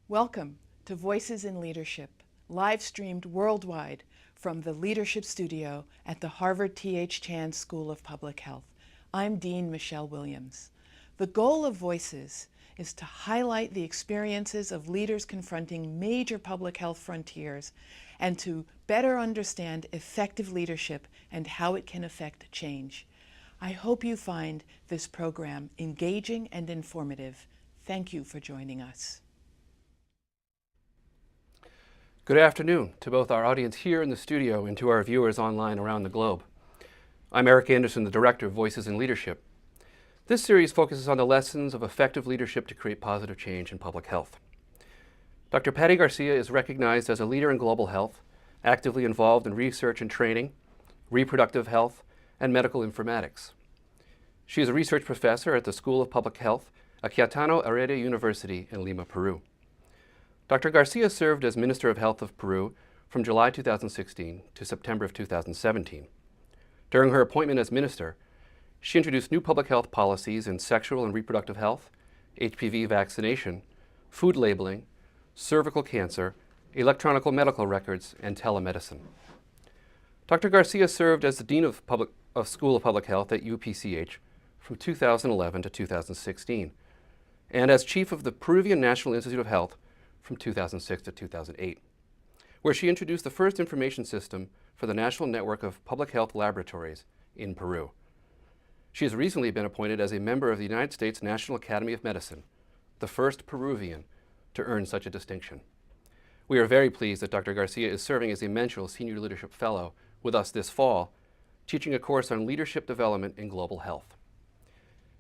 Welcome to Voices in Leadership, live streamed worldwide from the Leadership Studio at the Harvard T.H. Chan School of Public Health. I'm Dean Michelle Williams. The goal of Voices is to highlight the experiences of leaders confronting major public health frontiers and to better understand effective leadership and how it can affect change. I hope you find this program engaging and informative. Thank you for joining us. Good afternoon to both our audience here in the studio and to our viewers online around the globe. I'm Erik Anderson, the Director of Voices in Leadership. This series focuses on the lessons of effective leadership to create positive change in public health. Dr. Patricia García is recognized as a leader in global health, actively involved in research and training, reproductive health, and medical informatics. She is a research professor at the School of Public Health at Cayetano Heredia University in Lima, Peru. Dr. Garcia served as Minister of Health of Peru from July 2016 to September of 2017. During her appointment as minister, she introduced new public health policies in sexual and reproductive health, HPV vaccination, food labeling, cervical cancer, electronic medical records, and telemedicine. Dr. Garcia served as the Dean of School of Public Health at UPCH from 2011 to 2016, and as Chief of the Peruvian National Institute of Health from 2006 to 2008, where she introduced the first information system for the National Network of Public Health Laboratories in Peru. She has recently been appointed as a member of the United States National Academy of Medicine, the first Peruvian to earn such a distinction. We are very pleased that Dr. Garcia is serving as a Menschel Senior Leadership Fellow with us this fall, teaching a course on leadership development in global health.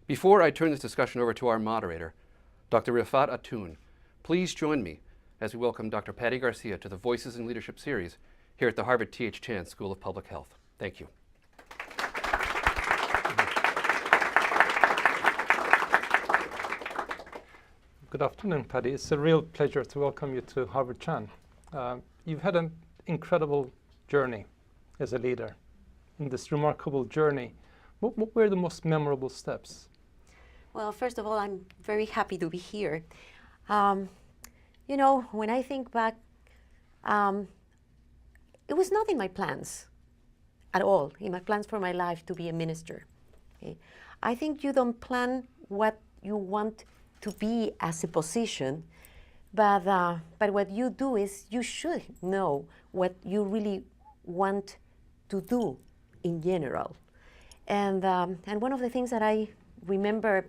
Before I turn this discussion over to our moderator, Dr. Rifat Atun, please join me as we welcome Dr. Patricia Garcia to the Voices in Leadership series here at the Harvard T.H. Chan School of Public Health. Thank you. Good afternoon, Patty. It's a real pleasure to welcome you to Harvard Chan. You've had an incredible journey as a leader. In this remarkable journey, what were the most memorable steps? Well, first of all, I'm very happy to be here. You know, when I think back, it was not in my plans at all, in my plans for my life to be a minister. Okay? I think you don't plan what you want to be as a position, but what you do is you should know what you really want to do in general. And one of the things that I remember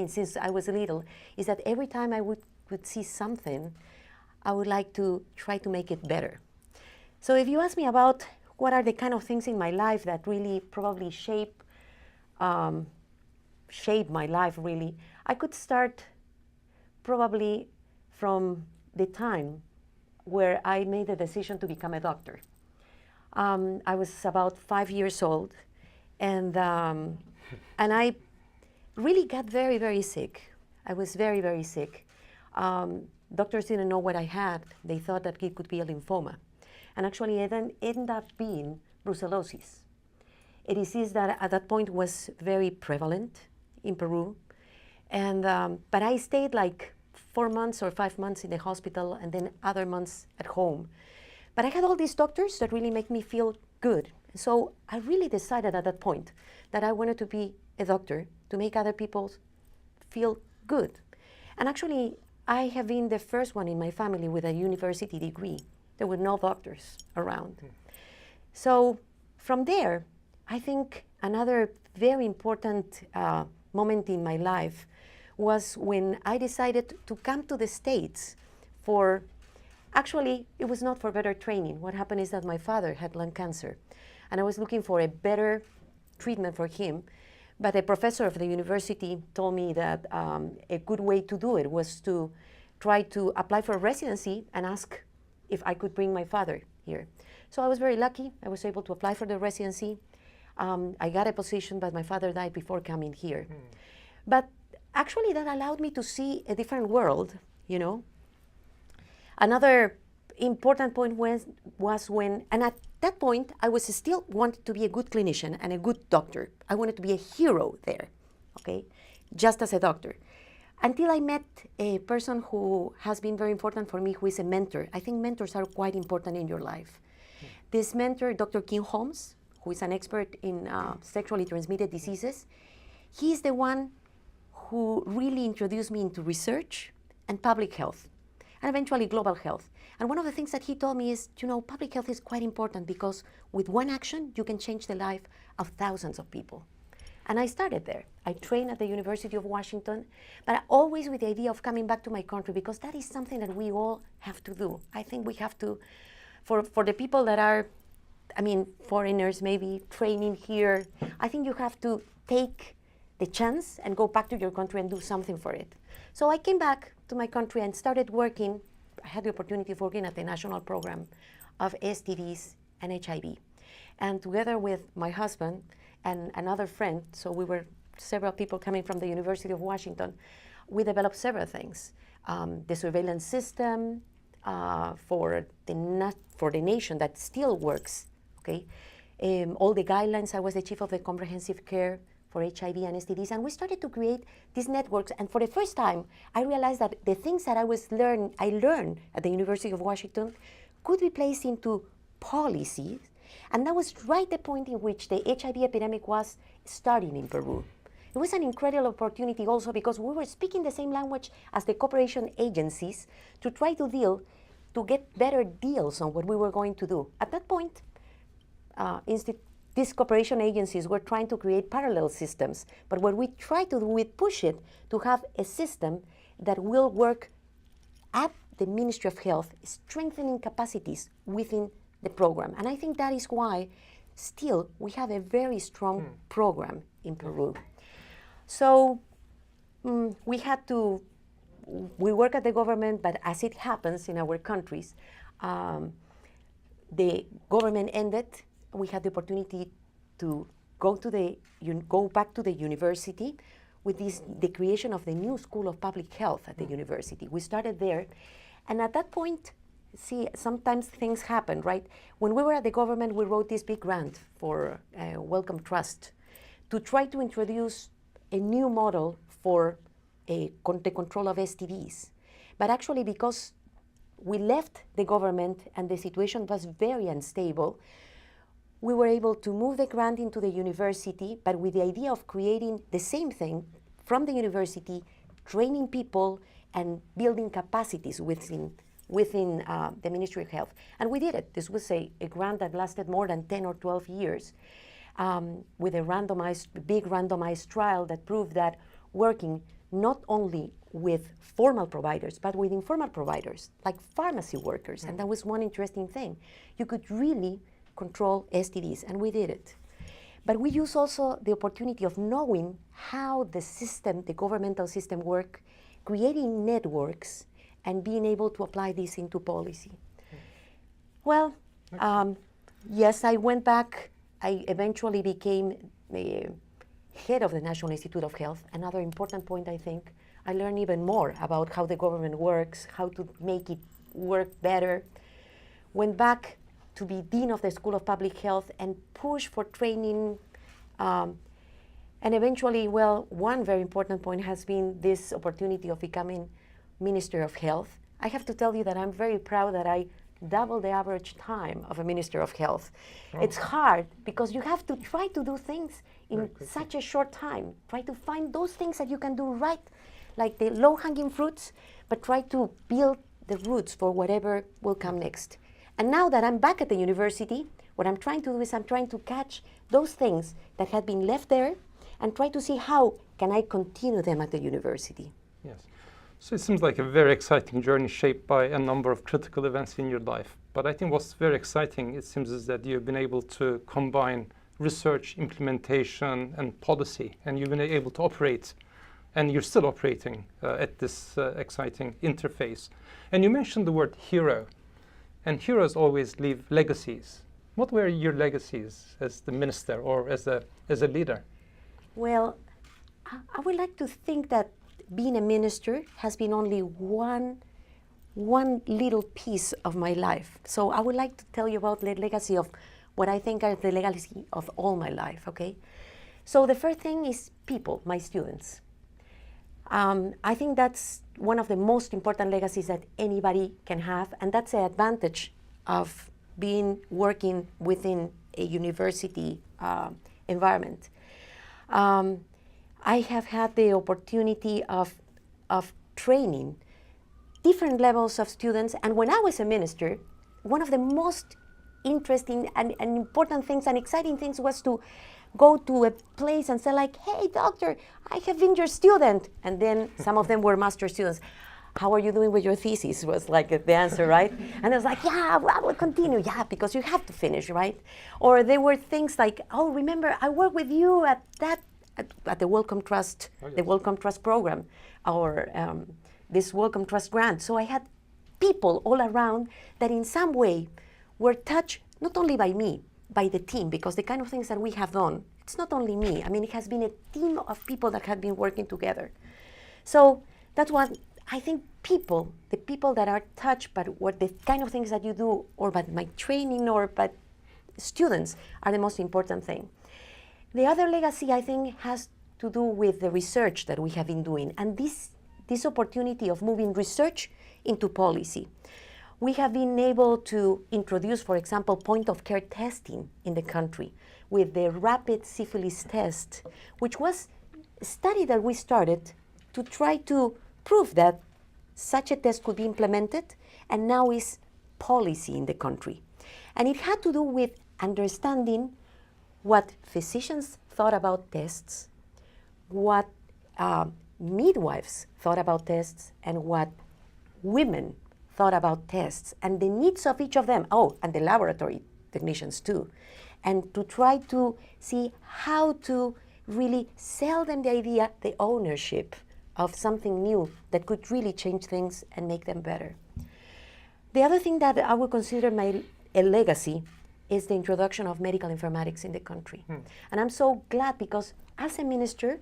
since I was little, is that every time I would see something, I would like to try to make it better. So if you ask me about what are the kind of things in my life that really probably shape my life really, I could start probably from the time where I made the decision to become a doctor. I was about 5 years old, and I really got very, very sick. I was very, very sick. Doctors didn't know what I had. They thought that it could be a lymphoma. And actually it then ended up being brucellosis, a disease that at that point was very prevalent in Peru. And, but I stayed like 4 months or 5 months in the hospital and then other months at home. But I had all these doctors that really make me feel good. So I really decided at that point that I wanted to be a doctor to make other people feel good. And actually, I have been the first one in my family with a university degree. There were no doctors around. So from there, I think another very important moment in my life was when I decided to come to the States for, actually, it was not for better training. What happened is that my father had lung cancer, and I was looking for a better treatment for him. But a professor of the university told me that a good way to do it was to try to apply for a residency and ask if I could bring my father here. So I was very lucky. I was able to apply for the residency. I got a position, but my father died before coming here. But actually that allowed me to see a different world, you know. Another important point was when, and at that point, I was still wanted to be a good clinician and a good doctor. I wanted to be a hero there, okay, just as a doctor. until I met a person who has been very important for me, who is a mentor. I think mentors are quite important in your life. This mentor, Dr. Kim Holmes, who is an expert in sexually transmitted diseases, he's the one who really introduced me into research and public health, and eventually global health. And one of the things that he told me is, you know, public health is quite important because with one action, you can change the life of thousands of people. And I started there. I trained at the University of Washington, but always with the idea of coming back to my country, because that is something that we all have to do. I think we have to, for the people that are, I mean, foreigners maybe training here, I think you have to take the chance and go back to your country and do something for it. So I came back to my country and started working. I had the opportunity of working at the national program of STDs and HIV. And together with my husband and another friend, so we were several people coming from the University of Washington, we developed several things. The surveillance system for the nation that still works, okay? All the guidelines. I was the chief of the comprehensive care for HIV and STDs, and we started to create these networks. And for the first time, I realized that the things that I learned at the University of Washington could be placed into policies. And that was right the point in which the HIV epidemic was starting in Peru. It was an incredible opportunity also because we were speaking the same language as the cooperation agencies to try to get better deals on what we were going to do. At that point, these cooperation agencies were trying to create parallel systems, but what we try to do, we push it to have a system that will work at the Ministry of Health, strengthening capacities within the program. And I think that is why still we have a very strong program in Peru. So we work at the government, but as it happens in our countries, the government ended. We had the opportunity to go back to the university with the creation of the new School of Public Health at the university. We started there, and at that point, see, sometimes things happen, right? When we were at the government, we wrote this big grant for Wellcome Trust to try to introduce a new model for the control of STDs. But actually, because we left the government and the situation was very unstable, we were able to move the grant into the university, but with the idea of creating the same thing from the university, training people and building capacities within the Ministry of Health. And we did it. This was a grant that lasted more than 10 or 12 years with a big randomized trial that proved that working not only with formal providers, but with informal providers, like pharmacy workers. And that was one interesting thing. You could really control STDs, and we did it. But we use also the opportunity of knowing how the system, the governmental system work, creating networks and being able to apply this into policy. Well, yes, I went back. I eventually became the head of the National Institute of Health. Another important point, I think, I learned even more about how the government works, how to make it work better. Went back to be Dean of the School of Public Health and push for training. And eventually, well, one very important point has been this opportunity of becoming Minister of Health. I have to tell you that I'm very proud that I doubled the average time of a Minister of Health. Oh. It's hard because you have to try to do things in such a short time. Try to find those things that you can do right, like the low-hanging fruits, but try to build the roots for whatever will come next. And now that I'm back at the university, what I'm trying to do is I'm trying to catch those things that had been left there and try to see how can I continue them at the university. Yes. So it seems like a very exciting journey shaped by a number of critical events in your life. But I think what's very exciting, it seems, is that you've been able to combine research, implementation, and policy, and you've been able to operate, and you're still operating at this exciting interface. And you mentioned the word hero, and heroes always leave legacies. What were your legacies as the minister or as a leader? Well, I would like to think that being a minister has been only one little piece of my life. So I would like to tell you about the legacy of what I think are the legacy of all my life, okay? So the first thing is people, my students. I think that's one of the most important legacies that anybody can have, and that's the advantage of working within a university environment. I have had the opportunity of training different levels of students, and when I was a minister, one of the most interesting and important things and exciting things was to go to a place and say like, hey doctor, I have been your student. And then some of them were master students. How are you doing with your thesis was like the answer, right? And I was like, yeah, well, we'll continue. Yeah, because you have to finish, right? Or there were things like, oh, remember, I worked with you at the Wellcome Trust, the Wellcome Trust program, or this Wellcome Trust grant. So I had people all around that in some way were touched, not only by me, by the team, because the kind of things that we have done, it's not only me. I mean, it has been a team of people that have been working together. So that's what I think the people that are touched by what the kind of things that you do, or by my training, or by students, are the most important thing. The other legacy, I think, has to do with the research that we have been doing, and this opportunity of moving research into policy. We have been able to introduce, for example, point-of-care testing in the country with the rapid syphilis test, which was a study that we started to try to prove that such a test could be implemented, and now is policy in the country. And it had to do with understanding what physicians thought about tests, what midwives thought about tests, and what women thought about tests, and the needs of each of them. Oh, and the laboratory technicians too. And to try to see how to really sell them the idea, the ownership of something new that could really change things and make them better. The other thing that I would consider a legacy is the introduction of medical informatics in the country. And I'm so glad, because as a minister,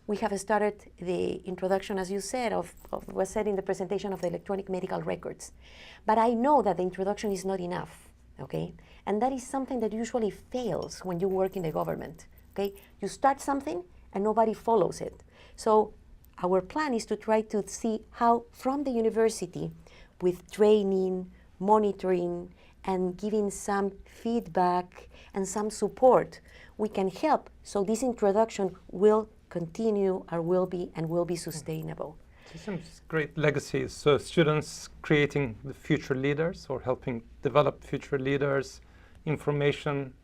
we have started the introduction, as you said, of was said in the presentation of the electronic medical records. But I know that the introduction is not enough, okay? And that is something that usually fails when you work in the government, okay? You start something and nobody follows it. So our plan is to try to see how from the university, with training, monitoring, and giving some feedback and some support, we can help so this introduction will continue or will be sustainable. Some great legacies. So students creating the future leaders, or helping develop future leaders, information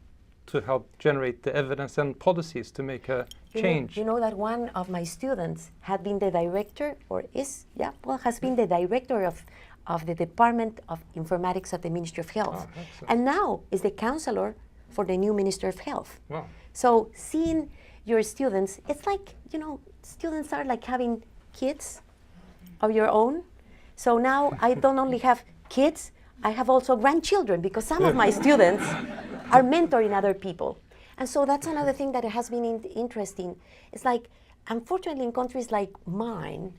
to help generate the evidence, and policies to make a change. You know that one of my students had been the director, or has been the director of the Department of Informatics at the Ministry of Health. Oh, and now is the counselor for the new Minister of Health. Wow. So seeing your students, it's like, students are like having kids of your own. So now I don't only have kids, I have also grandchildren, because some of my students are mentoring other people. And so that's another thing that has been interesting. It's like, unfortunately, in countries like mine,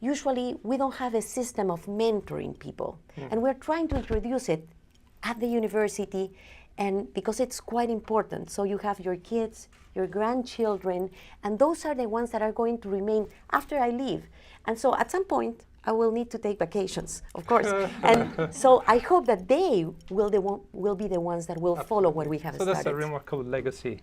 usually we don't have a system of mentoring people. And we're trying to introduce it at the university, and because it's quite important. So you have your kids, your grandchildren, and those are the ones that are going to remain after I leave. And so at some point, I will need to take vacations, of course. And so I hope that they will be the ones that will follow what we have started. So that's a remarkable legacy.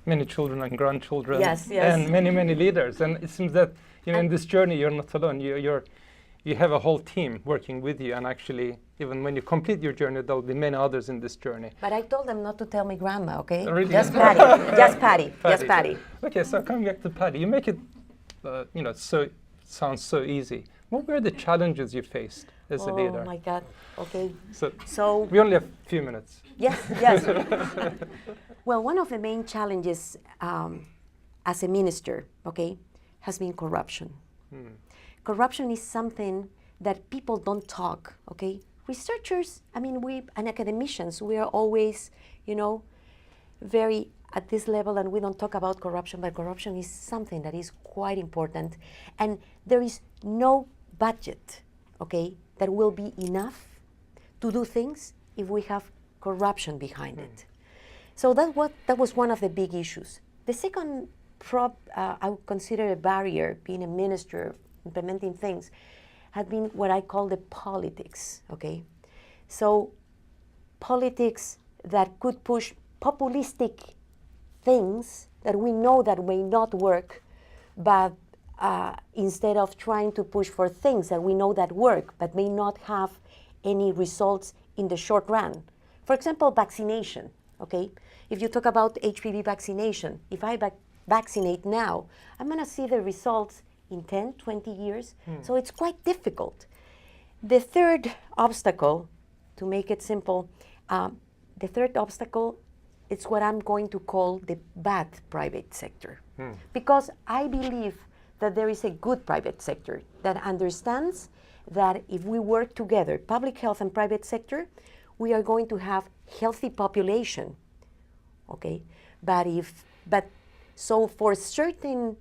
Many children and grandchildren, yes. and many leaders. And it seems that in this journey, you're not alone. You have a whole team working with you, and actually, even when you complete your journey, there will be many others in this journey. But I told them not to tell me grandma, okay? Really? Just Patty, just Patty, just Patty. Okay, so coming back to Patty, you make it, sounds so easy. What were the challenges you faced as a leader? Oh my God, okay. So we only have a few minutes. Yes. Well, one of the main challenges as a minister, okay, has been corruption. Corruption is something that people don't talk, okay? Researchers, and academicians, we are always, very at this level, and we don't talk about corruption, but corruption is something that is quite important. And there is no budget, okay, that will be enough to do things if we have corruption behind it. So that was one of the big issues. The second I would consider a barrier, being a minister, implementing things, had been what I call the politics, okay? So politics that could push populistic things that we know that may not work, but instead of trying to push for things that we know that work, but may not have any results in the short run. For example, vaccination, okay? If you talk about HPV vaccination, if I vaccinate now, I'm gonna see the results in 10, 20 years. So it's quite difficult. The third obstacle, to make it simple, the third obstacle, it's what I'm going to call the bad private sector. Because I believe that there is a good private sector that understands that if we work together, public health and private sector, we are going to have healthy population, okay? So for certain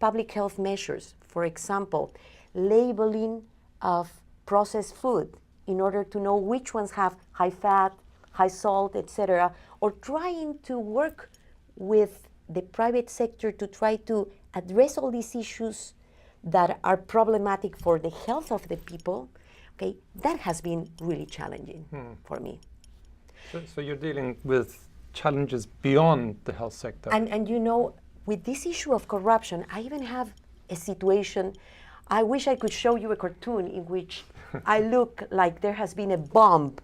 public health measures, for example, labeling of processed food in order to know which ones have high fat, high salt, etc., or trying to work with the private sector to try to address all these issues that are problematic for the health of the people, okay, that has been really challenging for me. So you're dealing with challenges beyond the health sector. And you know, with this issue of corruption, I even have a situation, I wish I could show you a cartoon in which I look like there has been a bomb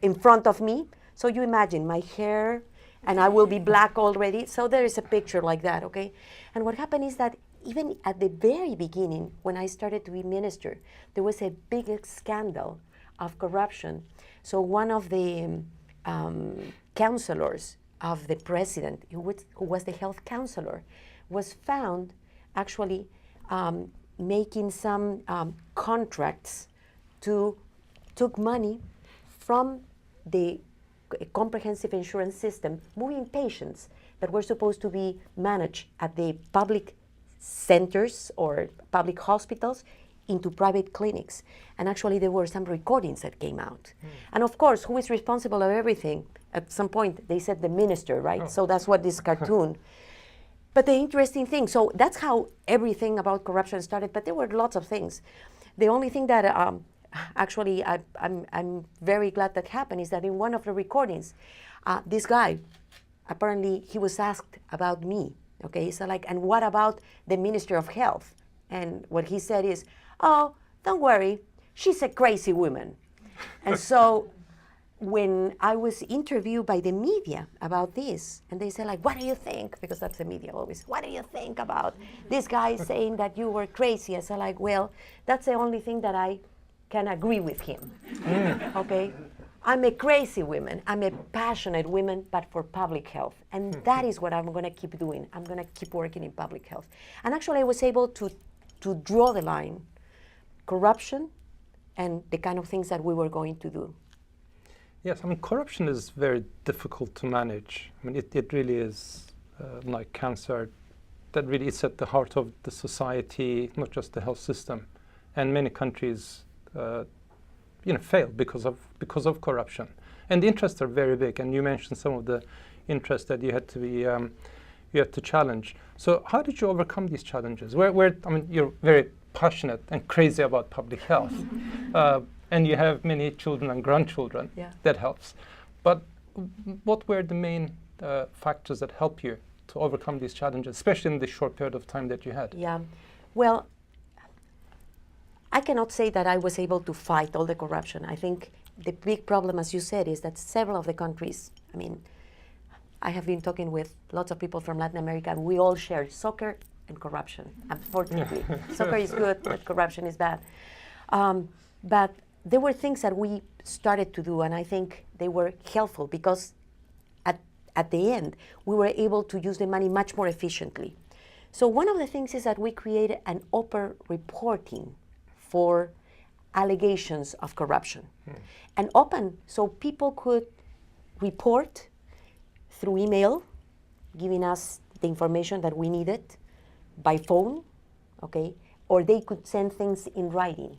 in front of me. So you imagine my hair, and I will be black already. So there is a picture like that, okay? And what happened is that even at the very beginning, when I started to be minister, there was a big scandal of corruption. So one of the counselors of the president, who was the health counselor, was found actually making some contracts took money from the comprehensive insurance system, moving patients that were supposed to be managed at the public centers or public hospitals into private clinics. And actually there were some recordings that came out. And of course, who is responsible of everything? At some point they said the minister, right? Oh. So that's what this cartoon. But the interesting thing, so that's how everything about corruption started, but there were lots of things. The only thing that actually I'm very glad that happened is that in one of the recordings, this guy, apparently he was asked about me, okay? So like, and what about the Minister of Health? And what he said is, oh, don't worry, she's a crazy woman. And so when I was interviewed by the media about this, and they said like, what do you think? Because that's the media always, what do you think about this guy saying that you were crazy? I said like, well, that's the only thing that I can agree with him, okay? I'm a crazy woman, I'm a passionate woman, but for public health. And that is what I'm gonna keep doing. I'm gonna keep working in public health. And actually I was able to draw the line, corruption and the kind of things that we were going to do. Yes, I mean, corruption is very difficult to manage. I mean, it really is like cancer that really is at the heart of the society, not just the health system. And many countries fail because of corruption. And the interests are very big. And you mentioned some of the interests that you had to challenge. So how did you overcome these challenges? I mean, you're very passionate and crazy about public health. And you have many children and grandchildren. Yeah. That helps. But what were the main factors that help you to overcome these challenges, especially in the short period of time that you had? Yeah, well, I cannot say that I was able to fight all the corruption. I think the big problem, as you said, is that several of the countries, I mean, I have been talking with lots of people from Latin America, and we all share soccer and corruption, unfortunately. Soccer is good, but corruption is bad. But there were things that we started to do, and I think they were helpful because at the end, we were able to use the money much more efficiently. So one of the things is that we created an open reporting for allegations of corruption. And open, so people could report through email, giving us the information that we needed, by phone, okay? Or they could send things in writing.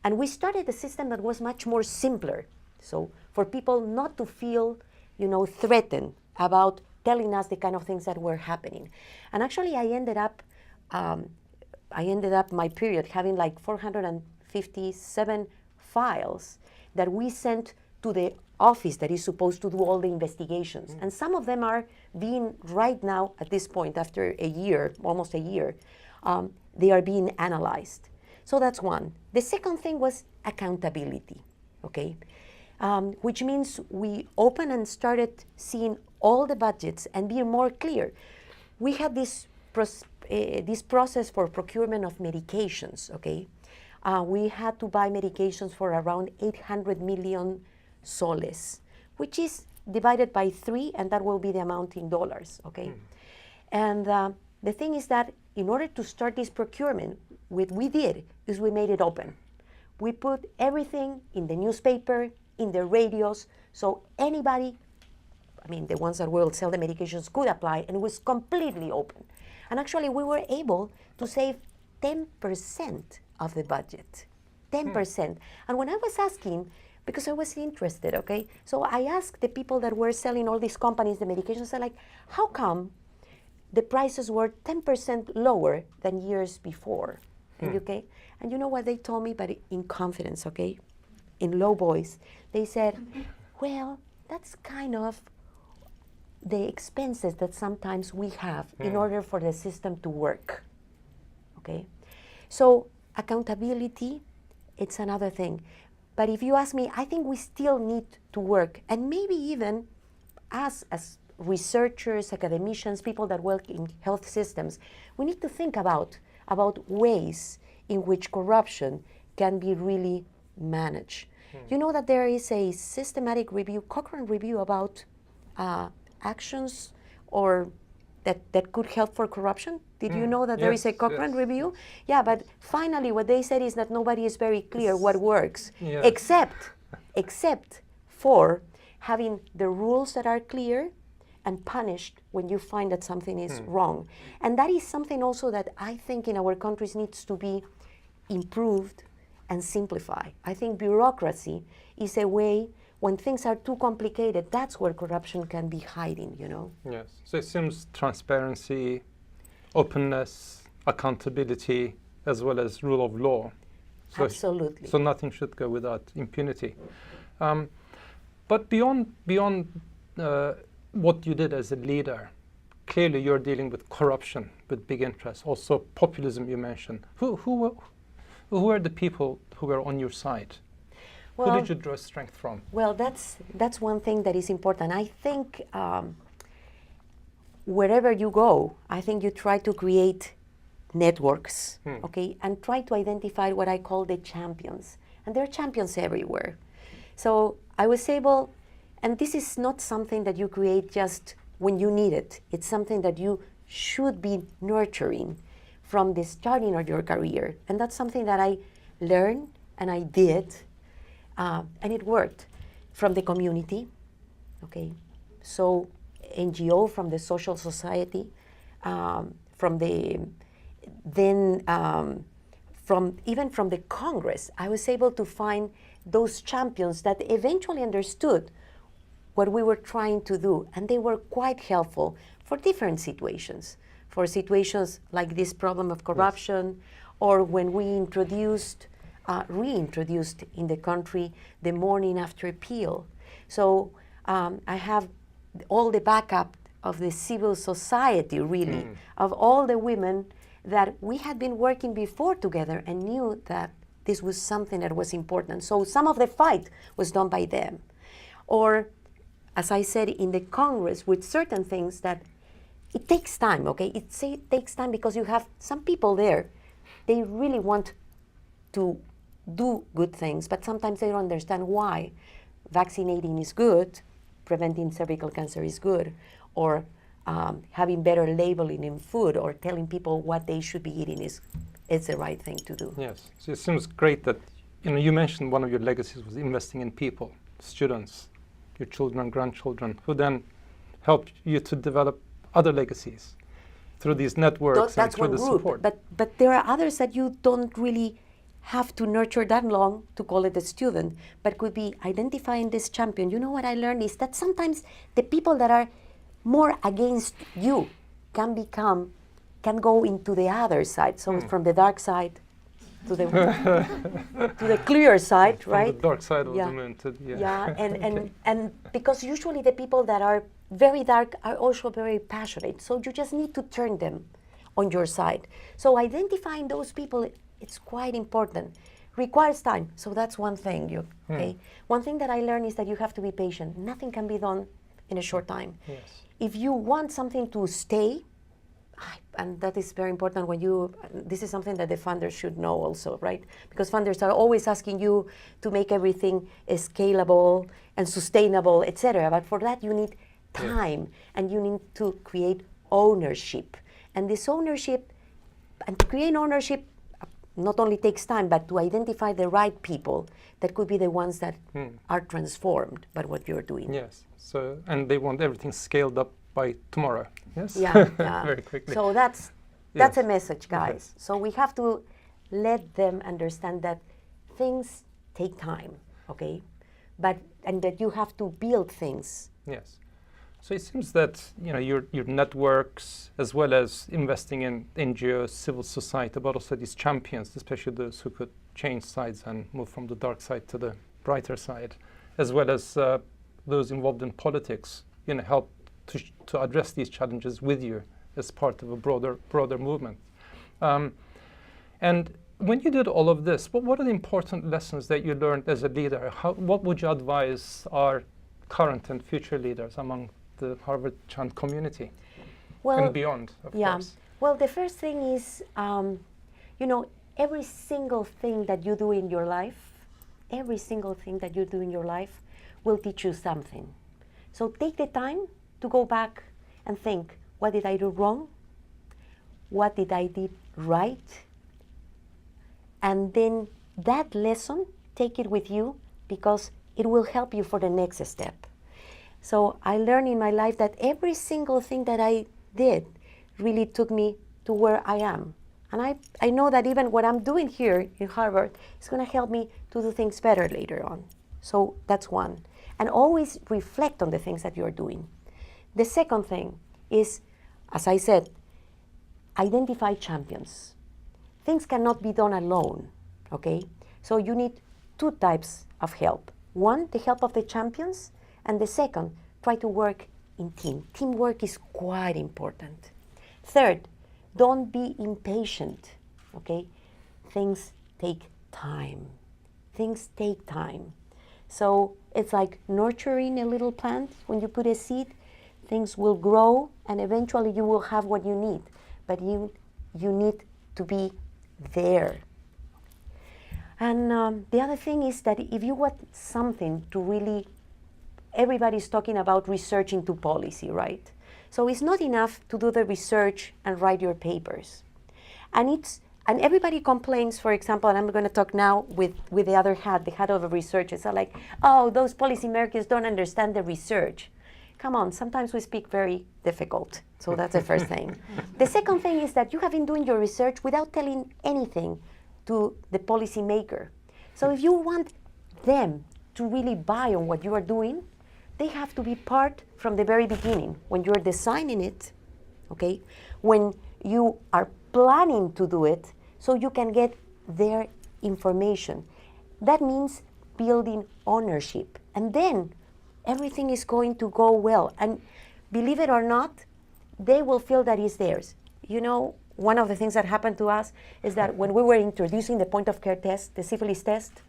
And we started a system that was much more simpler. So for people not to feel, threatened about telling us the kind of things that were happening. And actually, I ended up my period having like 457 files that we sent to the office that is supposed to do all the investigations. And some of them are being, right now, at this point, after a year, almost a year, they are being analyzed. So that's one. The second thing was accountability, okay? Which means we opened and started seeing all the budgets and being more clear. We had this process for procurement of medications, okay? We had to buy medications for around 800 million soles, which is divided by 3, and that will be the amount in dollars, okay? And the thing is that in order to start this procurement, what we did is we made it open. We put everything in the newspaper, in the radios, so anybody, I mean, the ones that will sell the medications could apply, and it was completely open. And actually, we were able to save 10% of the budget, 10%. And when I was asking, because I was interested, okay? So I asked the people that were selling all these companies, the medications, I'm like, how come the prices were 10% lower than years before in UK? And you know what they told me, but in confidence, okay? In low voice, they said, well, that's kind of the expenses that sometimes we have in order for the system to work, okay? So accountability, it's another thing. But if you ask me, I think we still need to work, and maybe even us as researchers, academicians, people that work in health systems, we need to think about ways in which corruption can be really managed. You know that there is a systematic review, Cochrane review, about actions or that could help for corruption. Did you know that there is a Cochrane review? Yeah, but finally what they said is that nobody is very clear what works, except for having the rules that are clear and punished when you find that something is wrong. And that is something also that I think in our countries needs to be improved and simplified. I think bureaucracy is a way, when things are too complicated, that's where corruption can be hiding, you know? Yes, so it seems transparency, openness, accountability, as well as rule of law. So Absolutely. So nothing should go without impunity. But beyond what you did as a leader, clearly you're dealing with corruption, with big interests, also populism you mentioned. Who were the people who were on your side? Well, who did you draw strength from? Well, that's one thing that is important. I think wherever you go, I think you try to create networks, okay, and try to identify what I call the champions. And there are champions everywhere. So I was able, and this is not something that you create just when you need it. It's something that you should be nurturing from the starting of your career. And that's something that I learned and I did, and it worked. From the community, okay? So NGO, from the social society, from the Congress, I was able to find those champions that eventually understood what we were trying to do, and they were quite helpful for different situations. For situations like this problem of corruption, or when we reintroduced in the country the morning after pill. So I have all the backup of the civil society, really, of all the women that we had been working before together and knew that this was something that was important. So some of the fight was done by them. Or, as I said, in the Congress, with certain things that it takes time, okay? It takes time because you have some people there, they really want to do good things, but sometimes they don't understand why. Vaccinating is good, preventing cervical cancer is good, or having better labeling in food, or telling people what they should be eating is the right thing to do. Yes, so it seems great that, you mentioned one of your legacies was investing in people, students, your children and grandchildren, who then helped you to develop other legacies through these networks and through the support. But there are others that you don't really have to nurture that long to call it a student, but could be identifying this champion. You know what I learned is that sometimes the people that are more against you can go into the other side. So from the dark side to the to the clear side, From right? the dark side of Yeah. the moon to Yeah, and because usually the people that are very dark are also very passionate. So you just need to turn them on your side. So identifying those people, it's quite important. Requires time. So that's one thing. Okay. One thing that I learned is that you have to be patient. Nothing can be done in a short time. Yes. If you want something to stay, and that is very important this is something that the funders should know also, right? Because funders are always asking you to make everything scalable and sustainable, etc. But for that you need time, and you need to create ownership. And this ownership, and to create ownership, not only takes time, but to identify the right people that could be the ones that are transformed by what you're doing. Yes. So, and they want everything scaled up by tomorrow. Yes. Yeah. Very quickly. So that's Yes. a message, guys. Yes. So we have to let them understand that things take time, okay? And that you have to build things. Yes. So it seems that your networks, as well as investing in NGOs, civil society, but also these champions, especially those who could change sides and move from the dark side to the brighter side, as well as those involved in politics, help to address these challenges with you as part of a broader movement. And when you did all of this, what are the important lessons that you learned as a leader? What would you advise our current and future leaders among the Harvard Chan community and beyond, of course? Well, the first thing is, every single thing that you do in your life, will teach you something. So take the time to go back and think, what did I do wrong? What did I do right? And then that lesson, take it with you, because it will help you for the next step. So I learned in my life that every single thing that I did really took me to where I am. And I know that even what I'm doing here in Harvard is going to help me to do things better later on. So that's one. And always reflect on the things that you're doing. The second thing is, as I said, identify champions. Things cannot be done alone, okay? So you need two types of help. One, the help of the champions, and the second, try to work in team. Teamwork is quite important. Third, don't be impatient, okay? Things take time. Things take time. So it's like nurturing a little plant. When you put a seed, things will grow, and eventually you will have what you need. But you need to be there. And the other thing is that if you want something to really, everybody's talking about research into policy, right? So it's not enough to do the research and write your papers. And everybody complains, for example, and I'm going to talk now with the other hat, the hat of the researchers, are like, oh, those policymakers don't understand the research. Come on, sometimes we speak very difficult. So that's the first thing. The second thing is that you have been doing your research without telling anything to the policymaker. So if you want them to really buy on what you are doing, they have to be part from the very beginning. When you're designing it, okay, when you are planning to do it, so you can get their information. That means building ownership. And then everything is going to go well. And believe it or not, they will feel that it's theirs. One of the things that happened to us is that when we were introducing the point of care test, the syphilis test,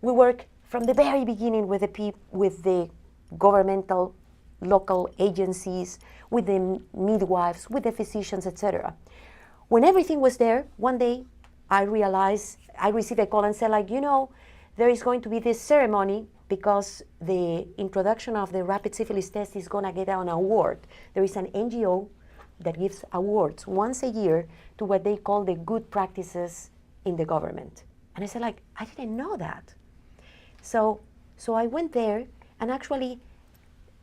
we work from the very beginning with the governmental local agencies, with the midwives, with the physicians, etc. When everything was there, one day I received a call and said, there is going to be this ceremony because the introduction of the rapid syphilis test is going to get an award. There is an NGO that gives awards once a year to what they call the good practices in the government. And I said, I didn't know that. So I went there, and actually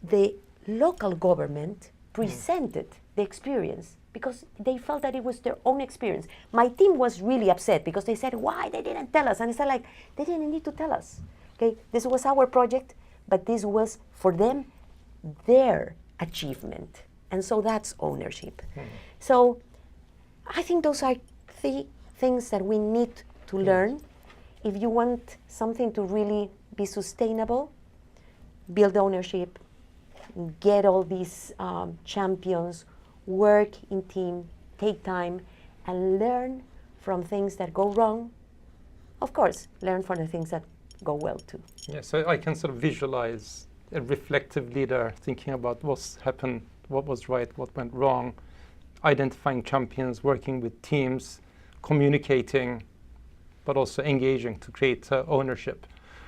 the local government presented the experience because they felt that it was their own experience. My team was really upset because they said, why they didn't tell us? And I said, they didn't need to tell us. Okay, this was our project, but this was for them, their achievement. And so that's ownership. So I think those are the things that we need to learn. If you want something to really be sustainable, build ownership, get all these champions, work in team, take time, and learn from things that go wrong. Of course, learn from the things that go well too. Yeah, so I can sort of visualize a reflective leader thinking about what's happened, what was right, what went wrong, identifying champions, working with teams, communicating, but also engaging to create ownership.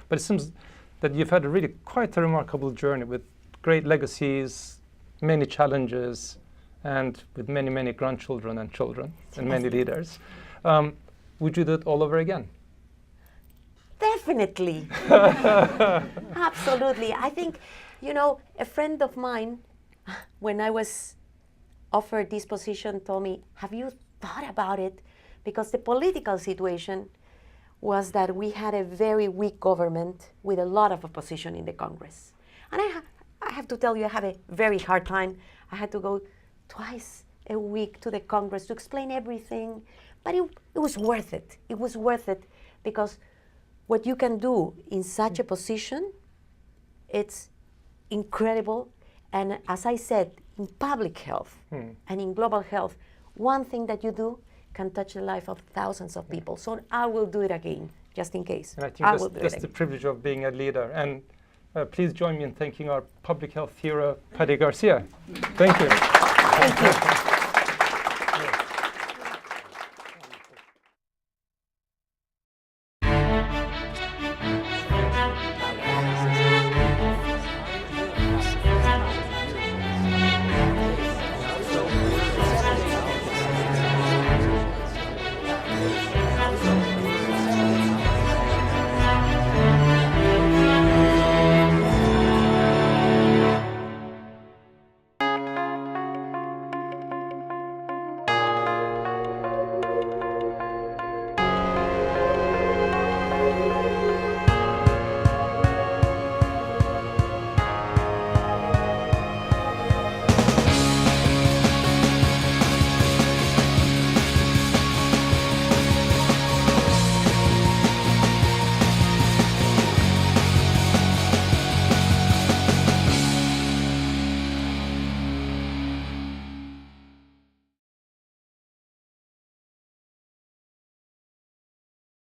But it seems that you've had a really quite a remarkable journey with great legacies, many challenges, and with many, many grandchildren and children and many leaders. Would you do it all over again? Definitely. Absolutely. I think, a friend of mine, when I was offered this position, told me, have you thought about it? Because the political situation was that we had a very weak government with a lot of opposition in the Congress. And I have to tell you, I had a very hard time. I had to go twice a week to the Congress to explain everything. But it was worth it. It was worth it because what you can do in such a position, it's incredible. And as I said, in public health and in global health, one thing that you do can touch the life of thousands of people. So I will do it again, just in case. And I think that's the privilege of being a leader. And please join me in thanking our public health hero, Patricia García. Thank you. Thank you.